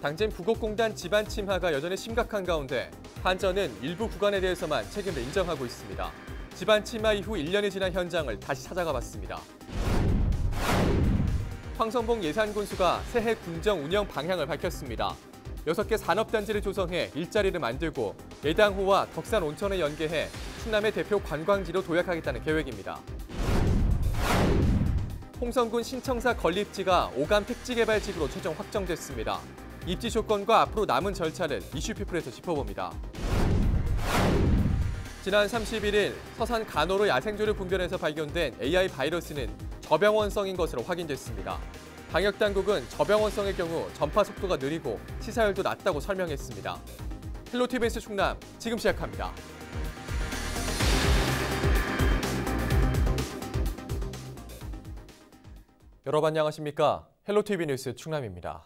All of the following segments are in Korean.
당진 부곡공단 지반 침하가 여전히 심각한 가운데 한전은 일부 구간에 대해서만 책임을 인정하고 있습니다. 지반 침하 이후 1년이 지난 현장을 다시 찾아가 봤습니다. 황선봉 예산군수가 새해 군정 운영 방향을 밝혔습니다. 6개 산업단지를 조성해 일자리를 만들고 예당호와 덕산 온천을 연계해 충남의 대표 관광지로 도약하겠다는 계획입니다. 홍성군 신청사 건립지가 오감 택지개발지구로 최종 확정됐습니다. 입지 조건과 앞으로 남은 절차를 이슈피플에서 짚어봅니다. 지난 31일 서산 간호로 야생조를 분변해서 발견된 AI 바이러스는 저병원성인 것으로 확인됐습니다. 방역당국은 저병원성의 경우 전파 속도가 느리고 치사율도 낮다고 설명했습니다. 헬로티비에스 충남 지금 시작합니다. 여러분 안녕하십니까? 헬로티비 뉴스 충남입니다.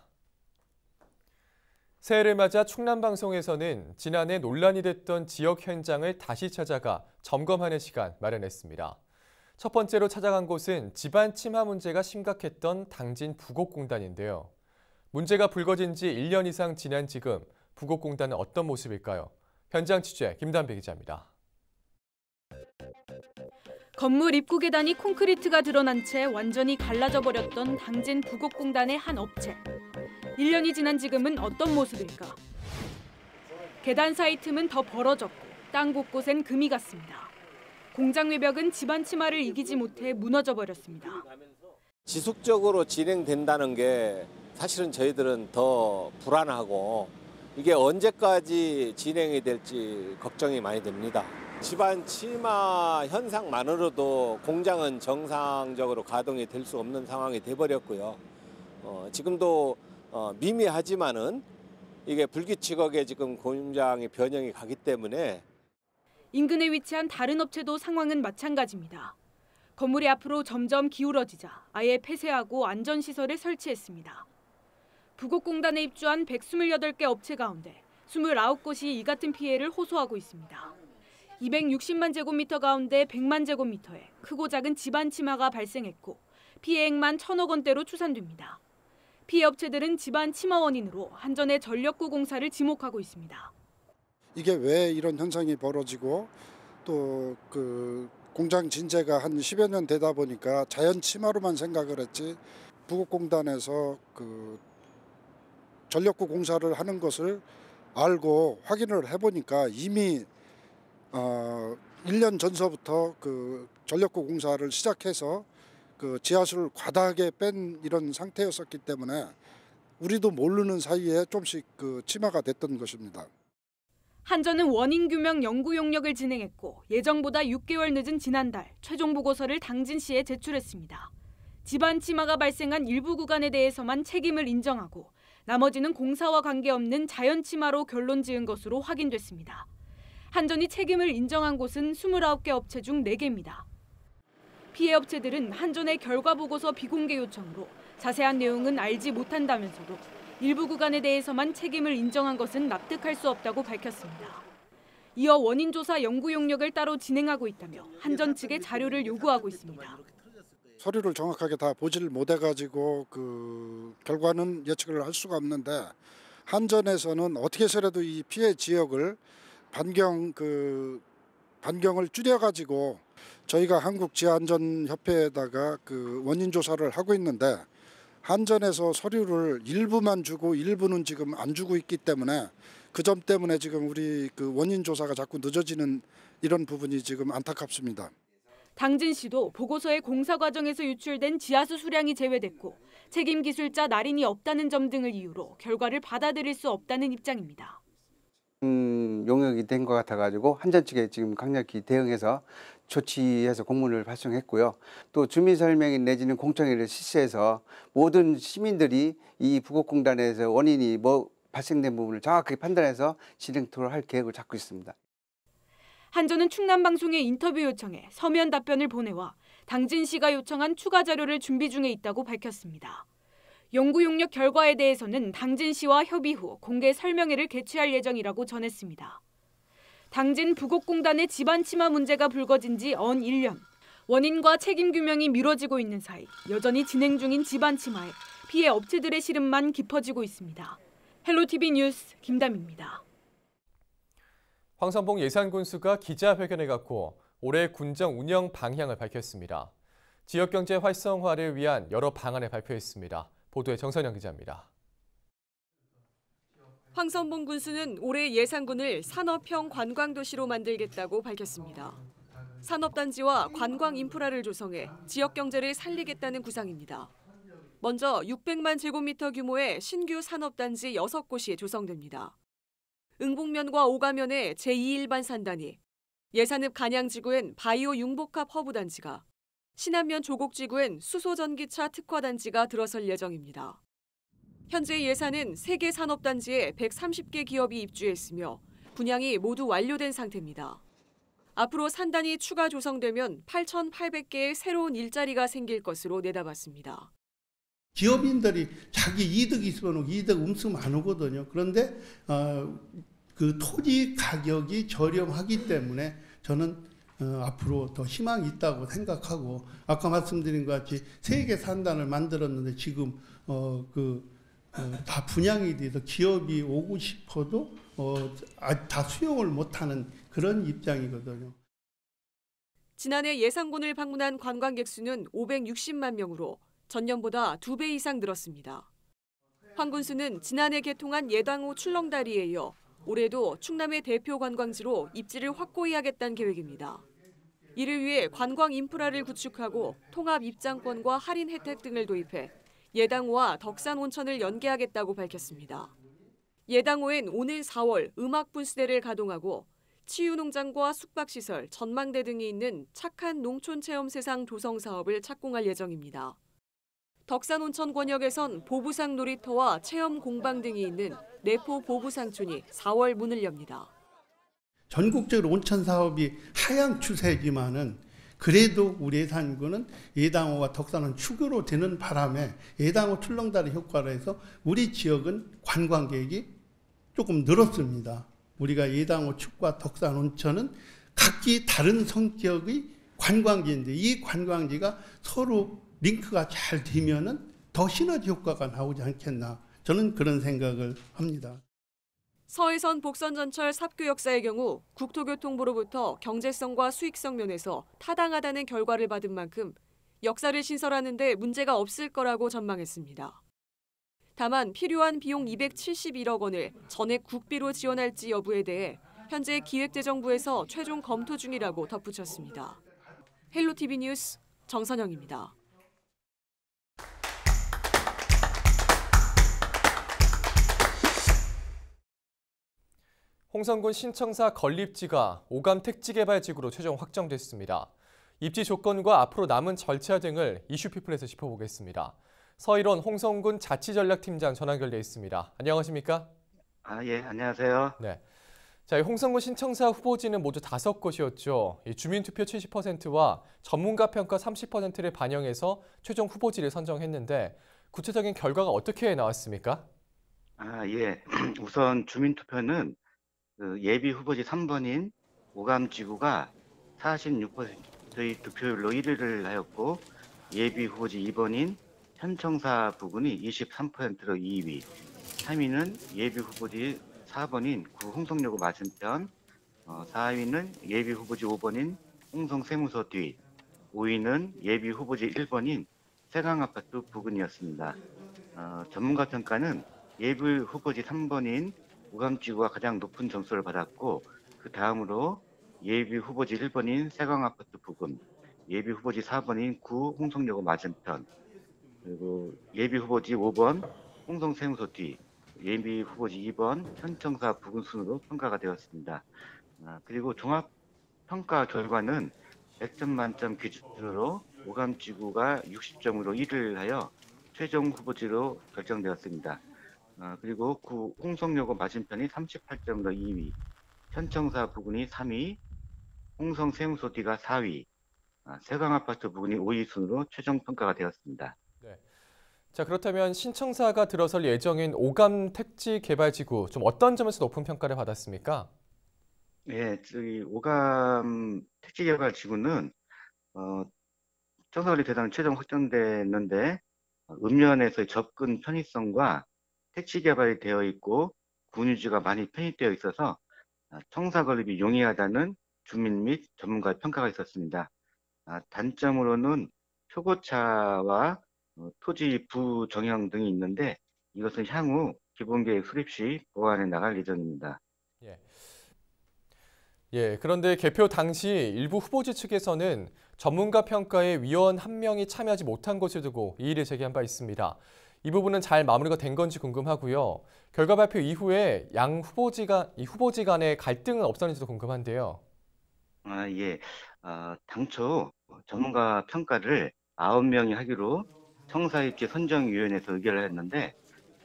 새해를 맞아 충남방송에서는 지난해 논란이 됐던 지역 현장을 다시 찾아가 점검하는 시간 마련했습니다. 첫 번째로 찾아간 곳은 지반 침하 문제가 심각했던 당진 부곡공단인데요. 문제가 불거진 지 1년 이상 지난 지금 부곡공단은 어떤 모습일까요? 현장 취재 김단배 기자입니다. 건물 입구 계단이 콘크리트가 드러난 채 완전히 갈라져 버렸던 당진 부곡공단의 한 업체. 1년이 지난 지금은 어떤 모습일까? 계단 사이 틈은 더 벌어졌고 땅 곳곳엔 금이 갔습니다. 공장 외벽은 지반 침하를 이기지 못해 무너져 버렸습니다. 지속적으로 진행된다는 게 사실은 저희들은 더 불안하고 이게 언제까지 진행이 될지 걱정이 많이 됩니다. 지반 침하 현상만으로도 공장은 정상적으로 가동이 될 수 없는 상황이 돼버렸고요. 지금도 미미하지만은 이게 불규칙하게 지금 공장이 변형이 가기 때문에 인근에 위치한 다른 업체도 상황은 마찬가지입니다. 건물이 앞으로 점점 기울어지자 아예 폐쇄하고 안전시설을 설치했습니다. 부곡공단에 입주한 128개 업체 가운데 29곳이 이 같은 피해를 호소하고 있습니다. 260만 제곱미터 가운데 100만 제곱미터에 크고 작은 지반 침하가 발생했고 피해액만 1,000억 원대로 추산됩니다. 피해 업체들은 지반 침하 원인으로 한전의 전력구 공사를 지목하고 있습니다. 이게 왜 이런 현상이 벌어지고 또 그 공장 진재가 한 10여 년 되다 보니까 자연 침하로만 생각을 했지 부곡공단에서 그 전력구 공사를 하는 것을 알고 확인을 해보니까 이미 1년 전서부터 그 전력구 공사를 시작해서 그 지하수를 과다하게 뺀 이런 상태였었기 때문에 우리도 모르는 사이에 좀씩 그 침하가 됐던 것입니다. 한전은 원인 규명 연구 용역을 진행했고 예정보다 6개월 늦은 지난달 최종 보고서를 당진시에 제출했습니다. 지반 침하가 발생한 일부 구간에 대해서만 책임을 인정하고 나머지는 공사와 관계없는 자연 침하로 결론 지은 것으로 확인됐습니다. 한전이 책임을 인정한 곳은 29개 업체 중 4개입니다. 피해 업체들은 한전의 결과 보고서 비공개 요청으로 자세한 내용은 알지 못한다면서도 일부 구간에 대해서만 책임을 인정한 것은 납득할 수 없다고 밝혔습니다. 이어 원인 조사 연구 용역을 따로 진행하고 있다며 한전 측에 자료를 요구하고 있습니다. 서류를 정확하게 다 보지를 못해가지고 그 결과는 예측을 할 수가 없는데 한전에서는 어떻게 해서라도 이 피해 지역을 반경을 줄여가지고 저희가 한국지하안전협회에다가 그 원인 조사를 하고 있는데 한전에서 서류를 일부만 주고 일부는 지금 안 주고 있기 때문에 그 점 때문에 지금 우리 그 원인 조사가 자꾸 늦어지는 이런 부분이 지금 안타깝습니다. 당진시도 보고서의 공사 과정에서 유출된 지하수 수량이 제외됐고 책임 기술자 날인이 없다는 점 등을 이유로 결과를 받아들일 수 없다는 입장입니다. 용역이 된 것 같아가지고 한전 측에 지금 강력히 대응해서 조치해서 공문을 발송했고요. 또 주민설명인 내지는 공청회를 실시해서 모든 시민들이 이 부곡공단에서 원인이 발생된 부분을 정확하게 판단해서 진행토록 할 계획을 잡고 있습니다. 한전은 충남방송에 인터뷰 요청에 서면 답변을 보내와 당진시가 요청한 추가 자료를 준비 중에 있다고 밝혔습니다. 연구 용역 결과에 대해서는 당진시와 협의 후 공개 설명회를 개최할 예정이라고 전했습니다. 당진 부곡공단의 지반 침하 문제가 불거진 지 언 1년. 원인과 책임 규명이 미뤄지고 있는 사이 여전히 진행 중인 지반 침하에 피해 업체들의 시름만 깊어지고 있습니다. 헬로티비 뉴스 김담입니다. 황선봉 예산군수가 기자회견을 갖고 올해 군정 운영 방향을 밝혔습니다. 지역경제 활성화를 위한 여러 방안을 발표했습니다. 보도에 정선영 기자입니다. 황선봉 군수는 올해 예산군을 산업형 관광도시로 만들겠다고 밝혔습니다. 산업단지와 관광 인프라를 조성해 지역경제를 살리겠다는 구상입니다. 먼저 600만 제곱미터 규모의 신규 산업단지 6곳이 조성됩니다. 응봉면과 오가면에 제2일반 산단이, 예산읍 간양지구엔 바이오 융복합 허브단지가, 신안면 조곡지구엔 수소전기차 특화단지가 들어설 예정입니다. 현재 예산은 3개 산업단지에 130개 기업이 입주했으며 분양이 모두 완료된 상태입니다. 앞으로 산단이 추가 조성되면 8,800개의 새로운 일자리가 생길 것으로 내다봤습니다. 기업인들이 자기 이득 있으면 이득 음수면 안 오거든요. 그런데 그 토지 가격이 저렴하기 때문에 저는 앞으로 더 희망이 있다고 생각하고, 아까 말씀드린 것 같이 3개 산단을 만들었는데 지금 다 분양이 돼서 기업이 오고 싶어도 다 수용을 못하는 그런 입장이거든요. 지난해 예산군을 방문한 관광객 수는 560만 명으로 전년보다 2배 이상 늘었습니다. 황 군수는 지난해 개통한 예당호 출렁다리에 이어 올해도 충남의 대표 관광지로 입지를 확고히 하겠다는 계획입니다. 이를 위해 관광 인프라를 구축하고 통합 입장권과 할인 혜택 등을 도입해 예당호와 덕산 온천을 연계하겠다고 밝혔습니다. 예당호엔 오늘 4월 음악 분수대를 가동하고 치유농장과 숙박시설, 전망대 등이 있는 착한 농촌 체험 세상 조성 사업을 착공할 예정입니다. 덕산 온천 권역에선 보부상 놀이터와 체험 공방 등이 있는 내포 보부상촌이 4월 문을 엽니다. 전국적으로 온천 사업이 하향 추세지만은 그래도 우리 예산군은 예당호와 덕산은 추가로 되는 바람에 예당호 출렁다리 효과로 해서 우리 지역은 관광객이 조금 늘었습니다. 우리가 예당호 축과 덕산 온천은 각기 다른 성격의 관광지인데 이 관광지가 서로 링크가 잘 되면은 더 시너지 효과가 나오지 않겠나, 저는 그런 생각을 합니다. 서해선 복선전철 삽교 역사의 경우 국토교통부로부터 경제성과 수익성 면에서 타당하다는 결과를 받은 만큼 역사를 신설하는 데 문제가 없을 거라고 전망했습니다. 다만 필요한 비용 271억 원을 전액 국비로 지원할지 여부에 대해 현재 기획재정부에서 최종 검토 중이라고 덧붙였습니다. 헬로티비 뉴스 정선영입니다. 홍성군 신청사 건립지가 오감 택지개발지구로 최종 확정됐습니다. 입지 조건과 앞으로 남은 절차 등을 이슈피플에서 짚어보겠습니다. 서일원 홍성군 자치전략팀장 전화 연결돼 있습니다. 안녕하십니까? 예, 안녕하세요. 네. 자, 홍성군 신청사 후보지는 모두 5곳이었죠. 주민투표 70%와 전문가 평가 30%를 반영해서 최종 후보지를 선정했는데 구체적인 결과가 어떻게 나왔습니까? 예. 우선 주민투표는 예비 후보지 3번인 오감지구가 46%의 득표율로 1위를 하였고, 예비 후보지 2번인 현청사 부근이 23%로 2위, 3위는 예비 후보지 4번인 구 홍성여고 맞은편, 4위는 예비 후보지 5번인 홍성세무서 뒤, 5위는 예비 후보지 1번인 세강아파트 부근이었습니다. 전문가 평가는 예비 후보지 3번인 오감지구가 가장 높은 점수를 받았고, 그 다음으로 예비 후보지 1번인 세강아파트 부근, 예비 후보지 4번인 구 홍성여고 맞은편, 그리고 예비 후보지 5번 홍성세무서 뒤, 예비 후보지 2번 현청사 부근 순으로 평가가 되었습니다. 그리고 종합평가 결과는 100점 만점 기준으로 오감지구가 60점으로 1위를 하여 최종 후보지로 결정되었습니다. 그리고 구 홍성여고 맞은편이 38점으로 2위, 현청사 부근이 3위, 홍성세무소 뒤가 4위, 세강아파트 부근이 5위 순으로 최종 평가가 되었습니다. 네. 자, 그렇다면 신청사가 들어설 예정인 오감 택지개발지구, 좀 어떤 점에서 높은 평가를 받았습니까? 예, 저희 오감 택지개발지구는 청사관리 대상 최종 확정됐는데 읍면에서의 접근 편의성과 택지 개발이 되어 있고 군유지가 많이 편입되어 있어서 청사 건립이 용이하다는 주민 및 전문가의 평가가 있었습니다. 단점으로는 표고차와 토지 부정형 등이 있는데 이것은 향후 기본계획 수립 시 보완해 나갈 예정입니다. 그런데 개표 당시 일부 후보지 측에서는 전문가 평가에 위원 한 명이 참여하지 못한 것을 두고 이의를 제기한 바 있습니다. 이 부분은 잘 마무리가 된 건지 궁금하고요. 결과 발표 이후에 양 후보지 간의 갈등은 없었는지도 궁금한데요. 당초 전문가 평가를 9명이 하기로 청사입지 선정위원회에서 의결을 했는데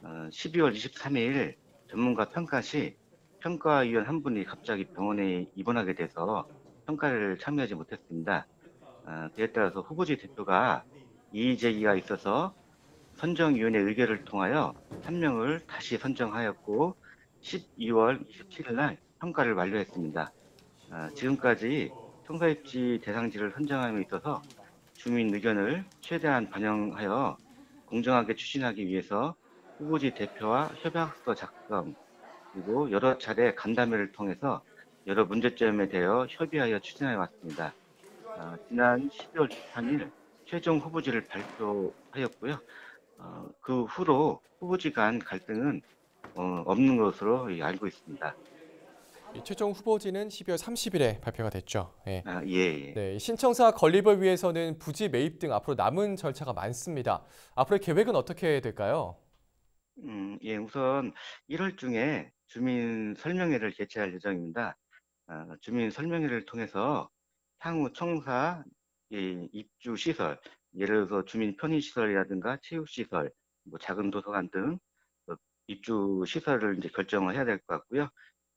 12월 23일 전문가 평가 시 평가위원 한 분이 갑자기 병원에 입원하게 돼서 평가를 참여하지 못했습니다. 그에 따라서 후보지 대표가 이의 제기가 있어서 선정위원회 의결을 통하여 한 명을 다시 선정하였고 12월 27일 날 평가를 완료했습니다. 지금까지 청사입지 대상지를 선정함에 있어서 주민 의견을 최대한 반영하여 공정하게 추진하기 위해서 후보지 대표와 협약서 작성 그리고 여러 차례 간담회를 통해서 여러 문제점에 대해 협의하여 추진해 왔습니다. 지난 12월 13일 최종 후보지를 발표하였고요. 그 후로 후보지 간 갈등은 없는 것으로 알고 있습니다. 최종 후보지는 12월 30일에 발표가 됐죠. 예. 신청사 건립을 위해서는 부지 매입 등 앞으로 남은 절차가 많습니다. 앞으로의 계획은 어떻게 될까요? 우선 1월 중에 주민 설명회를 개최할 예정입니다. 주민 설명회를 통해서 향후 청사 입주 시설, 예를 들어서 주민 편의 시설이라든가 체육 시설, 작은 도서관 등 입주 시설을 이제 결정을 해야 될 것 같고요.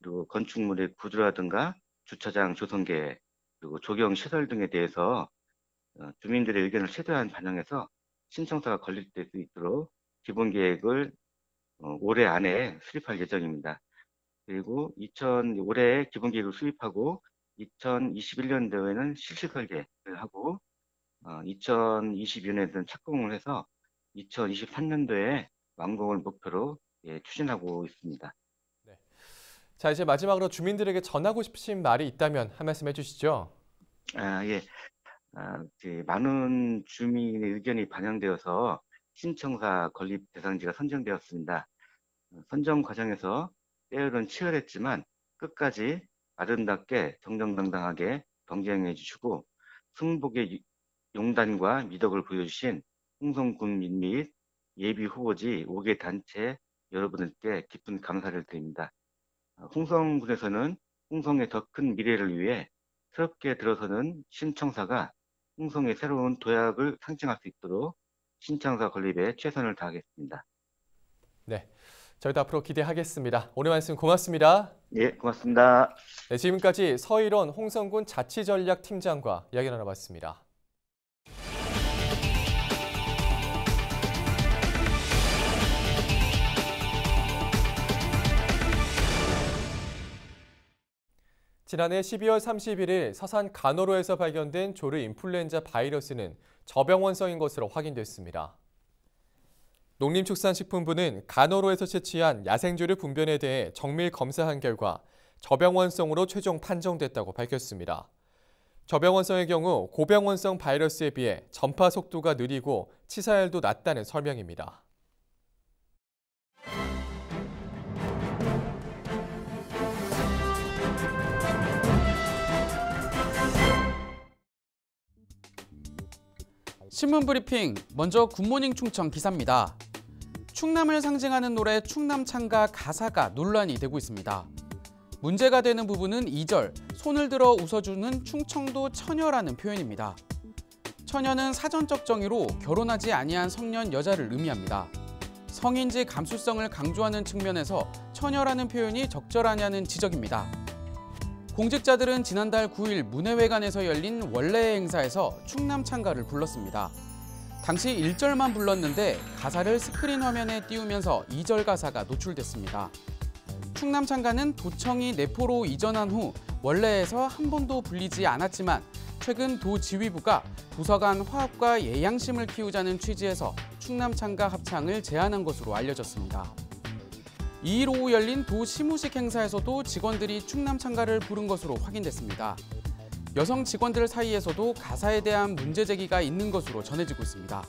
그리고 건축물의 구조라든가 주차장 조성 계획, 그리고 조경 시설 등에 대해서 주민들의 의견을 최대한 반영해서 신청사가 건립될 수 있도록 기본 계획을 올해 안에 수립할 예정입니다. 그리고 올해 기본 계획을 수립하고 2021년도에는 실시 설계를 하고 2022년에는 착공을 해서 2023년도에 완공을 목표로 추진하고 있습니다. 자, 이제 마지막으로 주민들에게 전하고 싶으신 말이 있다면 한 말씀 해주시죠. 많은 주민의 의견이 반영되어서 신청사 건립 대상지가 선정되었습니다. 선정 과정에서 때로는 치열했지만 끝까지 아름답게 정정당당하게 경쟁해 주시고 승복의 용단과 미덕을 보여주신 홍성군민 및 예비 후보지 5개 단체 여러분들께 깊은 감사를 드립니다. 홍성군에서는 홍성의 더 큰 미래를 위해 새롭게 들어서는 신청사가 홍성의 새로운 도약을 상징할 수 있도록 신청사 건립에 최선을 다하겠습니다. 네, 저희도 앞으로 기대하겠습니다. 오늘 말씀 고맙습니다. 예, 고맙습니다. 네, 지금까지 서일원 홍성군 자치전략팀장과 이야기 나눠봤습니다. 지난해 12월 31일 서산 간호로에서 발견된 조류 인플루엔자 바이러스는 저병원성인 것으로 확인됐습니다. 농림축산식품부는 간호로에서 채취한 야생조류 분변에 대해 정밀 검사한 결과 저병원성으로 최종 판정됐다고 밝혔습니다. 저병원성의 경우 고병원성 바이러스에 비해 전파 속도가 느리고 치사율도 낮다는 설명입니다. 신문 브리핑, 먼저 굿모닝 충청 기사입니다. 충남을 상징하는 노래 충남창가 가사가 논란이 되고 있습니다. 문제가 되는 부분은 2절, 손을 들어 웃어주는 충청도 처녀라는 표현입니다. 처녀는 사전적 정의로 결혼하지 아니한 성년 여자를 의미합니다. 성인지 감수성을 강조하는 측면에서 처녀라는 표현이 적절하냐는 지적입니다. 공직자들은 지난달 9일 문해회관에서 열린 원래의 행사에서 충남창가를 불렀습니다. 당시 1절만 불렀는데 가사를 스크린 화면에 띄우면서 2절 가사가 노출됐습니다. 충남창가는 도청이 내포로 이전한 후 원래에서 한 번도 불리지 않았지만 최근 도지휘부가 부서 간 화합과 예양심을 키우자는 취지에서 충남창가 합창을 제안한 것으로 알려졌습니다. 2일 오후 열린 도 시무식 행사에서도 직원들이 충남창가를 부른 것으로 확인됐습니다. 여성 직원들 사이에서도 가사에 대한 문제 제기가 있는 것으로 전해지고 있습니다.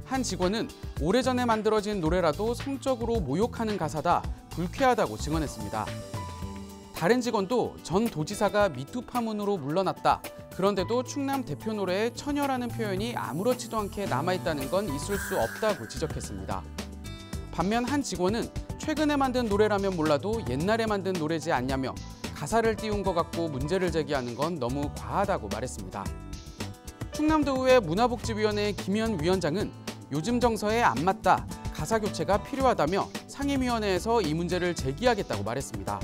한 직원은 오래전에 만들어진 노래라도 성적으로 모욕하는 가사다, 불쾌하다고 증언했습니다. 다른 직원도 전 도지사가 미투 파문으로 물러났다. 그런데도 충남 대표 노래에 처녀라는 표현이 아무렇지도 않게 남아있다는 건 있을 수 없다고 지적했습니다. 반면 한 직원은 최근에 만든 노래라면 몰라도 옛날에 만든 노래지 않냐며 가사를 띄운 것 같고 문제를 제기하는 건 너무 과하다고 말했습니다. 충남도의회 문화복지위원회 김현 위원장은 요즘 정서에 안 맞다, 가사 교체가 필요하다며 상임위원회에서 이 문제를 제기하겠다고 말했습니다.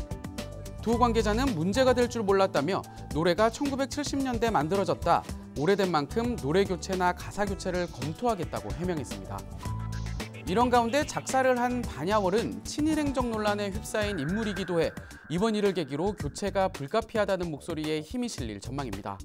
도 관계자는 문제가 될 줄 몰랐다며 노래가 1970년대 만들어졌다, 오래된 만큼 노래 교체나 가사 교체를 검토하겠다고 해명했습니다. 이런 가운데 작사를 한 반야월은 친일행정 논란에 휩싸인 인물이기도 해 이번 일을 계기로 교체가 불가피하다는 목소리에 힘이 실릴 전망입니다.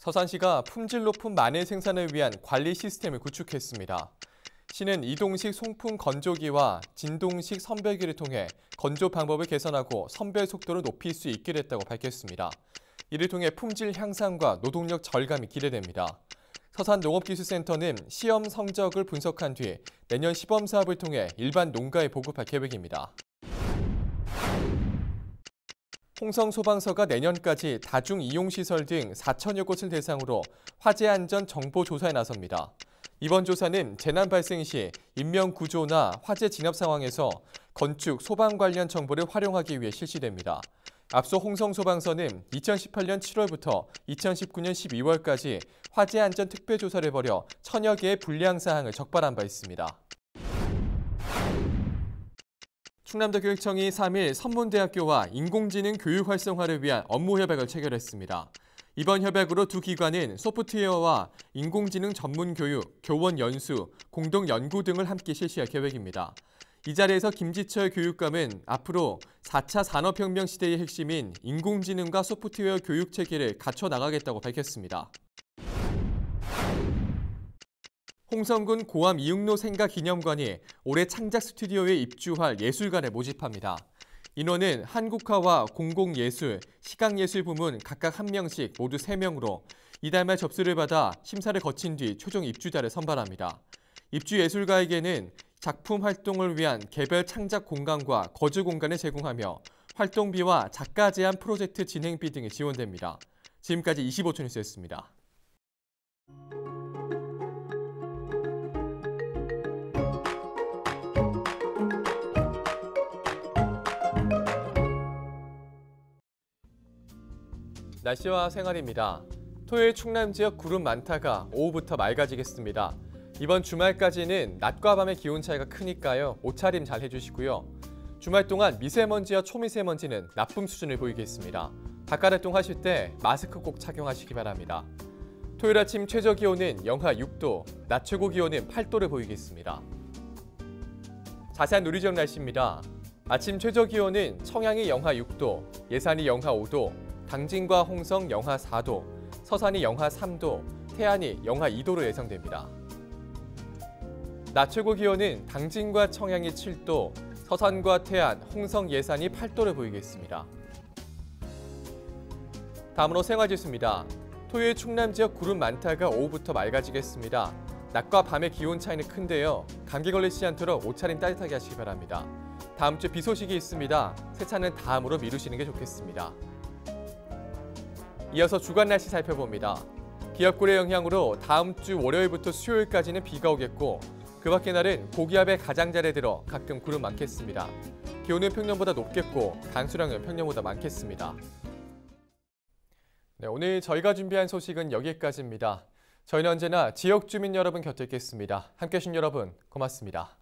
서산시가 품질 높은 마늘 생산을 위한 관리 시스템을 구축했습니다. 시는 이동식 송풍 건조기와 진동식 선별기를 통해 건조 방법을 개선하고 선별 속도를 높일 수 있게 됐다고 밝혔습니다. 이를 통해 품질 향상과 노동력 절감이 기대됩니다. 서산농업기술센터는 시험 성적을 분석한 뒤 내년 시범 사업을 통해 일반 농가에 보급할 계획입니다. 홍성소방서가 내년까지 다중이용시설 등 4천여 곳을 대상으로 화재안전 정보조사에 나섭니다. 이번 조사는 재난 발생 시 인명구조나 화재 진압 상황에서 건축, 소방 관련 정보를 활용하기 위해 실시됩니다. 앞서 홍성소방서는 2018년 7월부터 2019년 12월까지 화재안전 특별조사를 벌여 1000여 개의 불량 사항을 적발한 바 있습니다. 충남도 교육청이 3일 선문대학교와 인공지능 교육 활성화를 위한 업무 협약을 체결했습니다. 이번 협약으로 두 기관은 소프트웨어와 인공지능 전문 교육, 교원 연수, 공동 연구 등을 함께 실시할 계획입니다. 이 자리에서 김지철 교육감은 앞으로 4차 산업혁명 시대의 핵심인 인공지능과 소프트웨어 교육 체계를 갖춰 나가겠다고 밝혔습니다. 홍성군 고암 이응로 생가기념관이 올해 창작 스튜디오에 입주할 예술가를 모집합니다. 인원은 한국화와 공공예술, 시각예술 부문 각각 1명씩 모두 3명으로 이달 말 접수를 받아 심사를 거친 뒤 최종 입주자를 선발합니다. 입주 예술가에게는 작품 활동을 위한 개별 창작 공간과 거주 공간을 제공하며 활동비와 작가 제안 프로젝트 진행비 등이 지원됩니다. 지금까지 25초 뉴스였습니다. 날씨와 생활입니다. 토요일 충남 지역 구름 많다가 오후부터 맑아지겠습니다. 이번 주말까지는 낮과 밤의 기온 차이가 크니까요. 옷차림 잘 해주시고요. 주말 동안 미세먼지와 초미세먼지는 나쁨 수준을 보이겠습니다. 바깥 활동하실 때 마스크 꼭 착용하시기 바랍니다. 토요일 아침 최저 기온은 영하 6도, 낮 최고 기온은 8도를 보이겠습니다. 자세한 우리 지역 날씨입니다. 아침 최저 기온은 청양이 영하 6도, 예산이 영하 5도, 당진과 홍성 영하 4도, 서산이 영하 3도, 태안이 영하 2도로 예상됩니다. 낮 최고 기온은 당진과 청양이 7도, 서산과 태안, 홍성, 예산이 8도를 보이겠습니다. 다음으로 생활지수입니다. 토요일 충남 지역 구름 많다가 오후부터 맑아지겠습니다. 낮과 밤의 기온 차이는 큰데요. 감기 걸리지 않도록 옷차림 따뜻하게 하시기 바랍니다. 다음 주 비 소식이 있습니다. 세차는 다음으로 미루시는 게 좋겠습니다. 이어서 주간 날씨 살펴봅니다. 기압골의 영향으로 다음 주 월요일부터 수요일까지는 비가 오겠고 그 밖의 날은 고기압의 가장자리에 들어 가끔 구름 많겠습니다. 기온은 평년보다 높겠고 강수량은 평년보다 많겠습니다. 네, 오늘 저희가 준비한 소식은 여기까지입니다. 저희는 언제나 지역 주민 여러분 곁에 있겠습니다. 함께해 주신 여러분 고맙습니다.